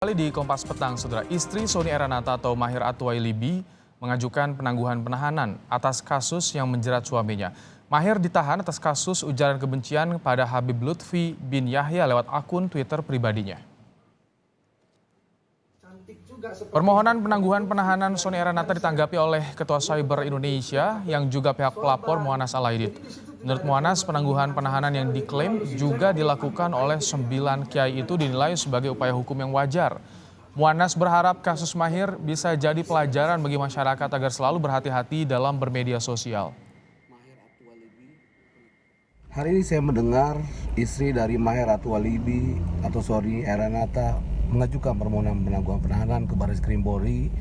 Kali di Kompas Petang, saudara, istri Sony Eranata atau Maher Atuwailibi mengajukan penangguhan penahanan atas kasus yang menjerat suaminya. Maher ditahan atas kasus ujaran kebencian pada Habib Lutfi bin Yahya lewat akun Twitter pribadinya. Permohonan penangguhan penahanan Sony Eranata ditanggapi oleh Ketua Cyber Indonesia yang juga pihak pelapor Mu'annas Alaidit. Menurut Mu'annas, penangguhan penahanan yang diklaim juga dilakukan oleh 9 kiai itu dinilai sebagai upaya hukum yang wajar. Mu'annas berharap kasus Maher bisa jadi pelajaran bagi masyarakat agar selalu berhati-hati dalam bermedia sosial. Hari ini saya mendengar istri dari Maher Atuwailibi atau Sony Eranata mengajukan permohonan penangguhan penahanan ke Baris Krim Polri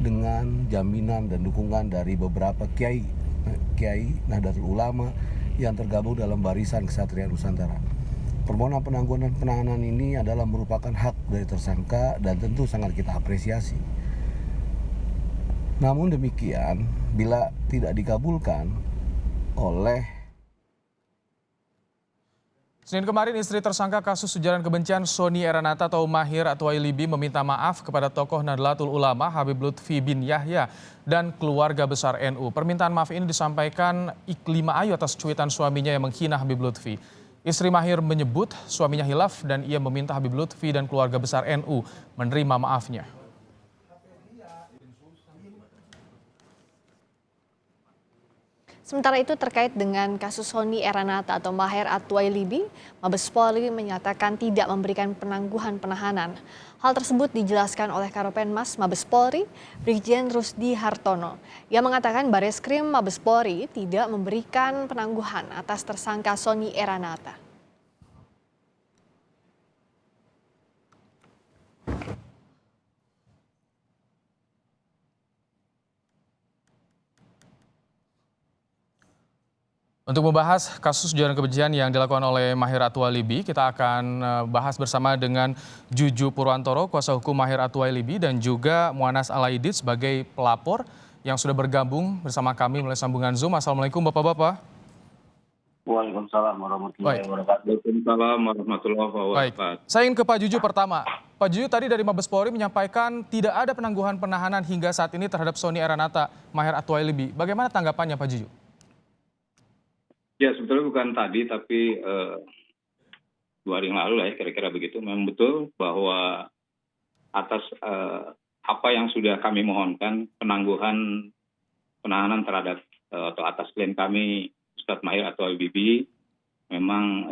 dengan jaminan dan dukungan dari beberapa kiai Nahdlatul Ulama yang tergabung dalam Barisan Ksatria Nusantara. Permohonan penangguhan penahanan ini adalah merupakan hak dari tersangka dan tentu sangat kita apresiasi. Namun demikian, bila tidak dikabulkan oleh Senin kemarin, istri tersangka kasus ujaran kebencian Sony Eranata atau Maher Atuwailibi meminta maaf kepada tokoh Nahdlatul Ulama Habib Lutfi bin Yahya dan keluarga besar NU. Permintaan maaf ini disampaikan Iklima Ayu atas cuitan suaminya yang menghina Habib Lutfi. Istri Maher menyebut suaminya hilaf dan ia meminta Habib Lutfi dan keluarga besar NU menerima maafnya. Sementara itu terkait dengan kasus Sony Eranata atau Maher Atuwailibi, Mabes Polri menyatakan tidak memberikan penangguhan penahanan. Hal tersebut dijelaskan oleh Karopenmas Mabes Polri, Brigjen Rusdi Hartono. Ia mengatakan Bareskrim Mabes Polri tidak memberikan penangguhan atas tersangka Sony Eranata. Untuk membahas kasus ujaran kebencian yang dilakukan oleh Maher Atuwailibi, kita akan bahas bersama dengan Juju Purwantoro, kuasa hukum Maher Atuwailibi, dan juga Mu'annas Alaidit sebagai pelapor yang sudah bergabung bersama kami melalui sambungan Zoom. Assalamualaikum Bapak-Bapak. Waalaikumsalam warahmatullahi wabarakatuh. Waalaikumsalam warahmatullahi wabarakatuh. Baik, saya ingin ke Pak Juju pertama. Pak Juju, tadi dari Mabes Polri menyampaikan tidak ada penangguhan penahanan hingga saat ini terhadap Sony Eranata, Maher Atuwailibi. Bagaimana tanggapannya Pak Juju? Ya sebetulnya bukan tadi tapi 2 hari yang lalu lah ya kira-kira begitu. Memang betul bahwa atas apa yang sudah kami mohonkan penangguhan penahanan terhadap atau atas klien kami Ustadz Maher Atuwailibi memang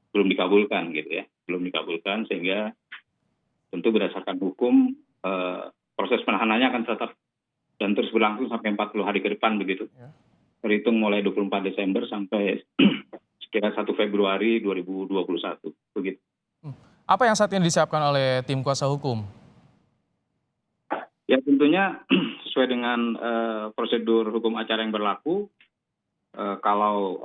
belum dikabulkan gitu ya. Belum dikabulkan sehingga tentu berdasarkan hukum proses penahanannya akan tetap dan terus berlangsung sampai 40 hari ke depan begitu. Ya. Terhitung mulai 24 Desember sampai sekira 1 Februari 2021. Begitu. Apa yang saat ini disiapkan oleh tim kuasa hukum? Ya tentunya sesuai dengan prosedur hukum acara yang berlaku, kalau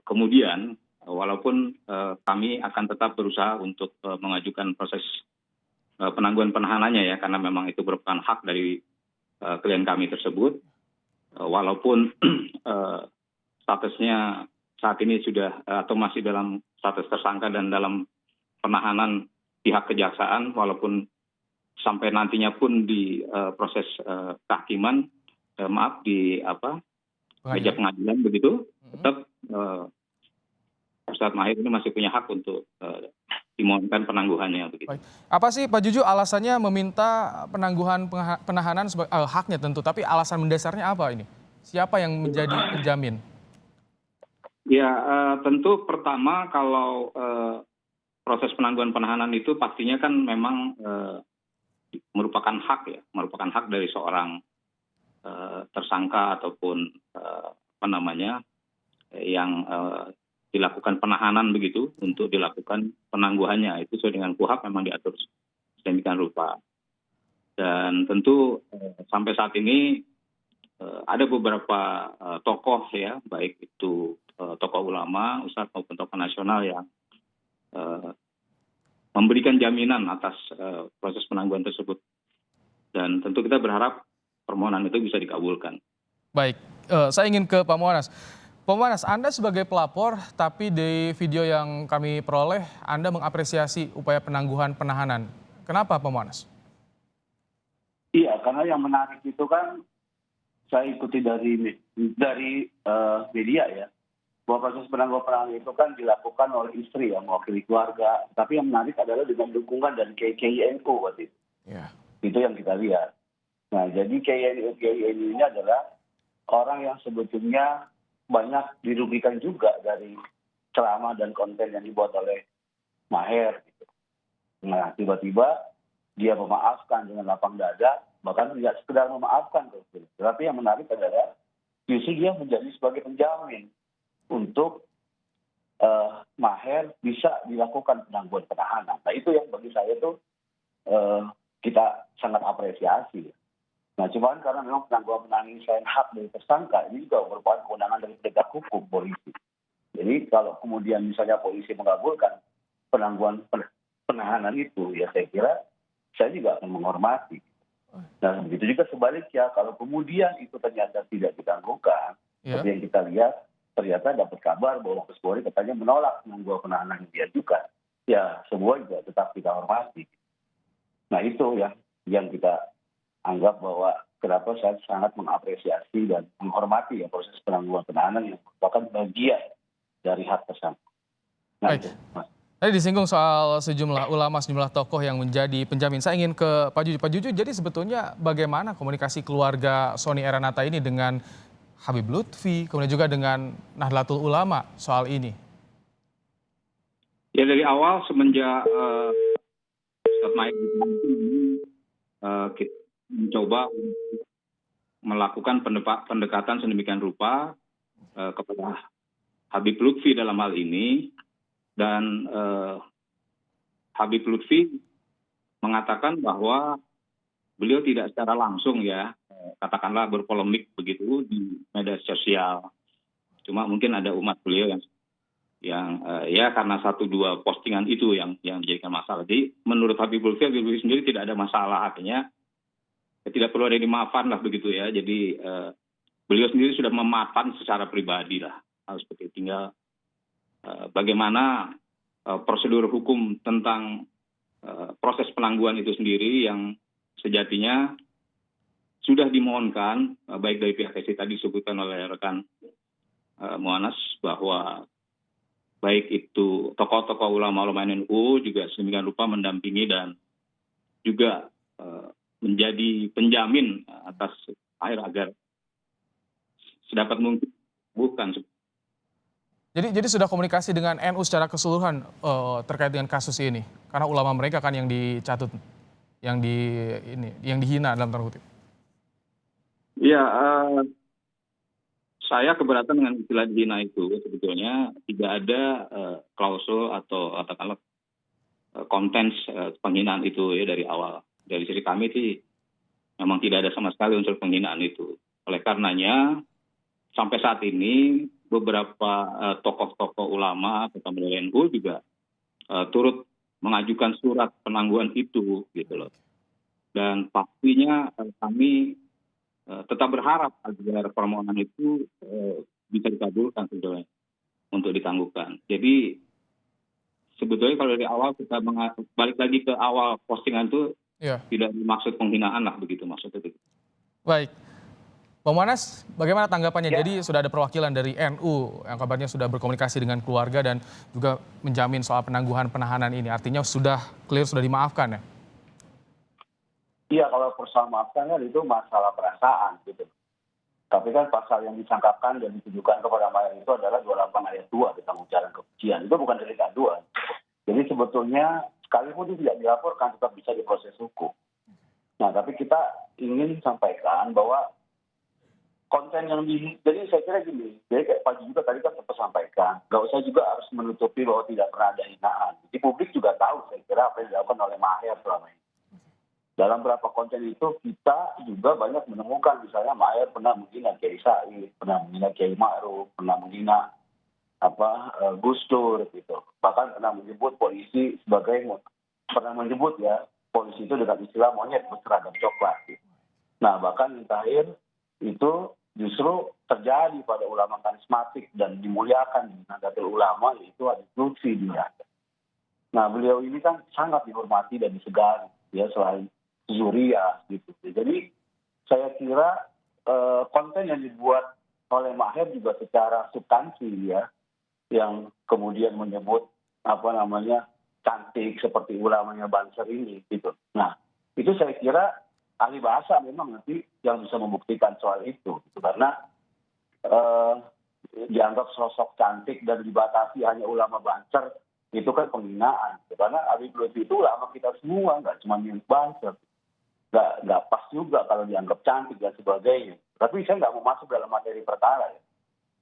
kemudian walaupun kami akan tetap berusaha untuk mengajukan proses penangguhan penahanannya ya, karena memang itu merupakan hak dari klien kami tersebut. Walaupun statusnya saat ini sudah atau masih dalam status tersangka dan dalam penahanan pihak kejaksaan, walaupun sampai nantinya pun di proses kehakiman, di meja pengadilan begitu, tetap Ustadz Maher ini masih punya hak untuk dimohonkan penangguhannya begitu. Baik. Apa sih Pak Juju alasannya meminta penangguhan penahanan sebagai haknya tentu, tapi alasan mendasarnya apa ini? Siapa yang menjadi penjamin? Ya tentu pertama kalau proses penangguhan penahanan itu pastinya kan memang merupakan hak ya, merupakan hak dari seorang tersangka ataupun yang dilakukan penahanan begitu untuk dilakukan penangguhannya. Itu sesuai dengan KUHP memang diatur sedemikian rupa. Dan tentu sampai saat ini ada beberapa tokoh ya, baik itu tokoh ulama, ustadz maupun tokoh nasional yang memberikan jaminan atas proses penangguhan tersebut. Dan tentu kita berharap permohonan itu bisa dikabulkan. Baik, saya ingin ke Pak Mu'annas. Pak Mu'annas, Anda sebagai pelapor, tapi di video yang kami peroleh, Anda mengapresiasi upaya penangguhan penahanan. Kenapa Pak Muanas? Iya, karena yang menarik itu kan saya ikuti dari media ya, bahwa proses penangguhan penahanan itu kan dilakukan oleh istri yang mewakili keluarga. Tapi yang menarik adalah dengan dukungan dari KKI NU waktu itu. Ya. Itu yang kita lihat. Nah, jadi KKI NU ini adalah orang yang sebetulnya banyak dirugikan juga dari ceramah dan konten yang dibuat oleh Maher. Gitu. Nah, tiba-tiba dia memaafkan dengan lapang dada, bahkan tidak sekedar memaafkan. Tetapi yang menarik adalah justru dia menjadi sebagai penjamin untuk Maher bisa dilakukan penangguhan penahanan. Nah itu yang bagi saya itu kita sangat apresiasi. Nah cuman karena memang penangguhan penahanan ini selain hak dari tersangka, ini juga merupakan kewenangan dari penegak hukum polisi. Jadi kalau kemudian misalnya polisi mengabulkan penangguhan penahanan itu, ya saya kira saya juga akan menghormati. Nah begitu juga sebaliknya, kalau kemudian itu ternyata tidak ditangguhkan, seperti yang kita lihat, ternyata dapat kabar bahwa Mabes Polri katanya menolak penangguhan penahanan yang diajukan. Ya semua juga tetap kita hormati. Nah itu yang kita anggap bahwa kenapa saya sangat mengapresiasi dan menghormati ya proses penangguhan penahanan yang merupakan bagian dari hak tersangka. Nah, itu, Mas. Tadi disinggung soal sejumlah ulama, sejumlah tokoh yang menjadi penjamin. Saya ingin ke Pak Juju. Pak Juju, jadi sebetulnya bagaimana komunikasi keluarga Sony Eranata ini dengan Habib Lutfi, kemudian juga dengan Nahdlatul Ulama soal ini? Ya dari awal semenjak Ustadz Maher kita mencoba melakukan pendekatan sedemikian rupa kepada Habib Lutfi dalam hal ini, dan Habib Lutfi mengatakan bahwa beliau tidak secara langsung ya katakanlah berpolemik begitu di media sosial. Cuma mungkin ada umat beliau yang ya karena 1-2 postingan itu yang dijadikan masalah. Jadi menurut Habib Lutfi sendiri tidak ada masalah, artinya tidak perlu ada dimaafkan lah begitu ya. Jadi beliau sendiri sudah memaafkan secara pribadi lah. Harus seperti tinggal bagaimana prosedur hukum tentang proses penangguhan itu sendiri yang sejatinya sudah dimohonkan baik dari pihak SI tadi disebutkan oleh rekan Muanas bahwa baik itu tokoh-tokoh ulama-ulama NU juga sedemikian rupa mendampingi dan juga menjadi penjamin atas agar sedapat mungkin bukan. Jadi sudah komunikasi dengan NU secara keseluruhan terkait dengan kasus ini, karena ulama mereka kan yang dicatut, yang dihina dalam tanda kutip. Ya, saya keberatan dengan istilah dihina itu. Sebetulnya tidak ada klausul atau katakanlah konten penghinaan itu ya dari awal. Dari sisi kami sih memang tidak ada sama sekali unsur penghinaan itu. Oleh karenanya sampai saat ini beberapa tokoh-tokoh ulama terutama dari NU juga turut mengajukan surat penangguhan itu gitu loh. Dan pastinya kami tetap berharap agar permohonan itu bisa dikabulkan sebetulnya untuk ditangguhkan. Jadi sebetulnya kalau dari awal kita balik lagi ke awal postingan itu tidak dimaksud penghinaan lah begitu maksudnya. Baik. Pak Muanas, bagaimana tanggapannya? Jadi sudah ada perwakilan dari NU yang kabarnya sudah berkomunikasi dengan keluarga dan juga menjamin soal penangguhan penahanan ini. Artinya sudah clear, sudah dimaafkan ya? Iya, kalau persoalan maafkan kan itu masalah perasaan gitu. Tapi kan pasal yang disangkakan dan ditujukan kepada Maher itu adalah 28 ayat 2 tentang ujaran kebencian. Itu bukan delik aduan. Jadi sebetulnya sekalipun itu tidak dilaporkan tetap bisa diproses hukum. Nah, tapi kita ingin sampaikan bahwa konten yang jadi saya kira gini, jadi kayak Pak juga tadi kan sempat sampaikan, nggak usah juga harus menutupi bahwa tidak pernah ada hinaan. Di publik juga tahu saya kira apa yang dilakukan oleh Maher selama ini. Dalam beberapa konten itu kita juga banyak menemukan misalnya Maher pernah menghina Kiai Said, pernah menghina Kiai Ma'ruf, pernah menghina Gus Dur gitu. Bahkan pernah menyebut polisi pernah menyebut ya polisi itu dengan istilah monyet berseragam coklat. Gitu. Nah bahkan yang terakhir itu justru terjadi pada ulama karismatik dan dimuliakan di Nahdlatul Ulama, yaitu Habib Lutfi di Irak. Nah, beliau ini kan sangat dihormati dan disegani, ya selain Zuriya gitu. Jadi saya kira konten yang dibuat oleh Maher juga secara substansi ya, yang kemudian menyebut cantik seperti ulamanya Banser ini gitu. Nah, itu saya kira ahli bahasa memang nanti yang bisa membuktikan soal itu gitu. Karena dianggap sosok cantik dan dibatasi hanya ulama Banser itu kan penghinaan gitu. Karena Habib Lutfi itu ulama kita semua, nggak cuma yang Banser. Nggak pas juga kalau dianggap cantik dan sebagainya. Tapi saya nggak mau masuk dalam materi perkara ya.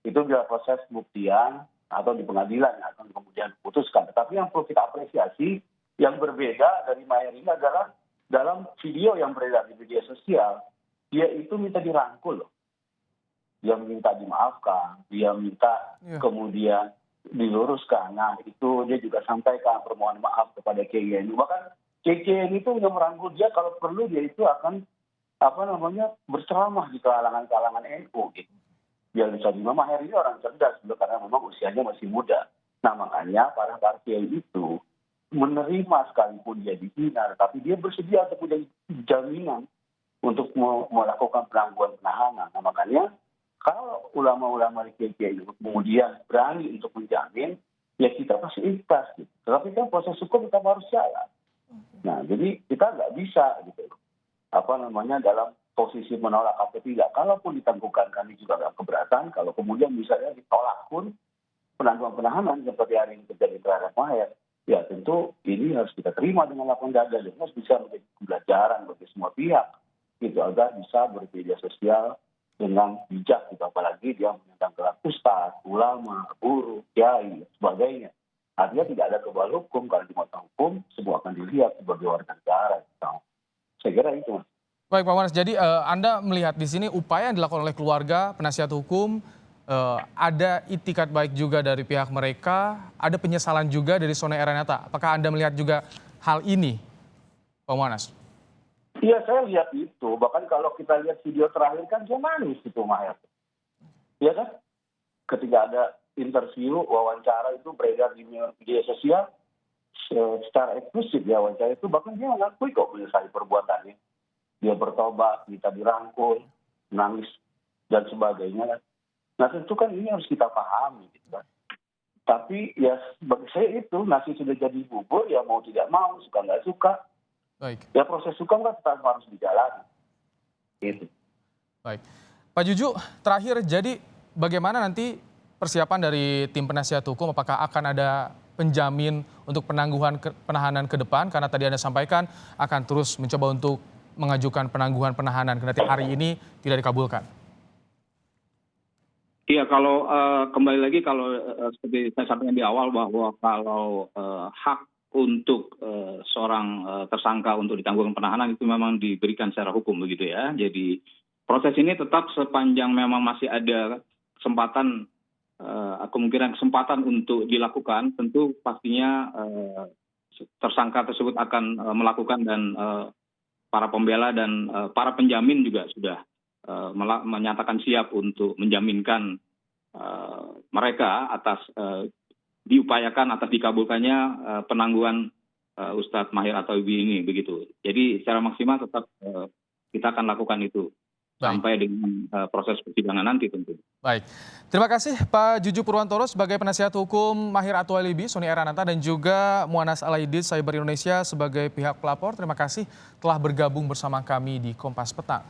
Itu bila proses pembuktian atau di pengadilan yang akan kemudian diputuskan. Tetapi yang perlu kita apresiasi, yang berbeda dari Maher ini adalah dalam video yang beredar di media sosial, dia itu minta dirangkul loh. Dia minta dimaafkan, dia minta kemudian diluruskan. Nah, itu dia juga sampaikan permohonan maaf kepada KYN. Bahkan KYN itu yang merangkul dia, kalau perlu dia itu akan berceramah di kalangan NU gitu. Dia bisa Maher ini orang cerdas karena memang usianya masih muda. Nah, makanya para kiai itu menerima sekalipun dia dihina, tapi dia bersedia untuk menjadi jaminan untuk melakukan penangguhan penahanan. Nah, makanya kalau ulama-ulama di KKI kemudian berani untuk menjamin, ya kita pasti ikhlas. Gitu. Tetapi kan proses hukum tetap harus jalan. Nah, jadi kita nggak bisa gitu. Dalam posisi menolak atau tidak. Kalaupun ditangguhkan, kami juga nggak keberatan. Kalau kemudian misalnya ditolak pun penangguhan penahanan seperti hari ini terjadi terhadap Maher, ya tentu ini harus kita terima dengan lapang dada dan harus bisa menjadi pembelajaran bagi semua pihak gitu agar bisa bermedia sosial dengan bijak gitu. Apalagi dia menentang gelar ustaz, ulama, guru, kiai, sebagainya. Artinya tidak ada kebal hukum. Kalau di mata hukum semua akan dilihat sebagai warga negara. Saya kira itu, Mas. Baik Pak Monas, jadi Anda melihat di sini upaya yang dilakukan oleh keluarga, penasihat hukum, ada itikat baik juga dari pihak mereka, ada penyesalan juga dari Sony Eranata. Apakah Anda melihat juga hal ini, Pak Monas? Iya, saya lihat itu. Bahkan kalau kita lihat video terakhir kan dia manis itu Maher. Iya kan? Ketika ada interview, wawancara itu beredar di media sosial, secara eksklusif ya wawancara itu, bahkan dia mengakui kok menyesali perbuatannya. Dia bertobat, kita dirangkul, menangis, dan sebagainya. Nah tentu kan ini harus kita pahami. Gitu kan. Tapi ya bagi saya itu, nasi sudah jadi bubur, ya mau tidak mau, suka nggak suka. Baik. Ya proses hukum kan tetap harus dijalani. Gitu. Baik. Pak Juju, terakhir jadi bagaimana nanti persiapan dari tim penasihat hukum? Apakah akan ada penjamin untuk penangguhan penahanan ke depan? Karena tadi Anda sampaikan akan terus mencoba untuk mengajukan penangguhan penahanan kendati hari ini tidak dikabulkan. Iya, kalau kembali lagi kalau seperti saya sampaikan di awal bahwa kalau hak untuk seorang tersangka untuk ditangguhkan penahanan itu memang diberikan secara hukum begitu ya. Jadi proses ini tetap sepanjang memang masih ada kesempatan kemungkinan kesempatan untuk dilakukan, tentu pastinya tersangka tersebut akan melakukan dan para pembela dan para penjamin juga sudah menyatakan siap untuk menjaminkan mereka atas diupayakan atas dikabulkannya penangguhan Ustadz Maher At-Thawaibi ini begitu. Jadi secara maksimal tetap kita akan lakukan itu. Baik. Sampai dengan proses persidangan nanti tentu. Baik, terima kasih Pak Juju Purwantoro sebagai penasihat hukum Maher At-Thawaibi, Sony Eranata, dan juga Mu'annas Alaidit Cyber Indonesia sebagai pihak pelapor. Terima kasih telah bergabung bersama kami di Kompas Petang.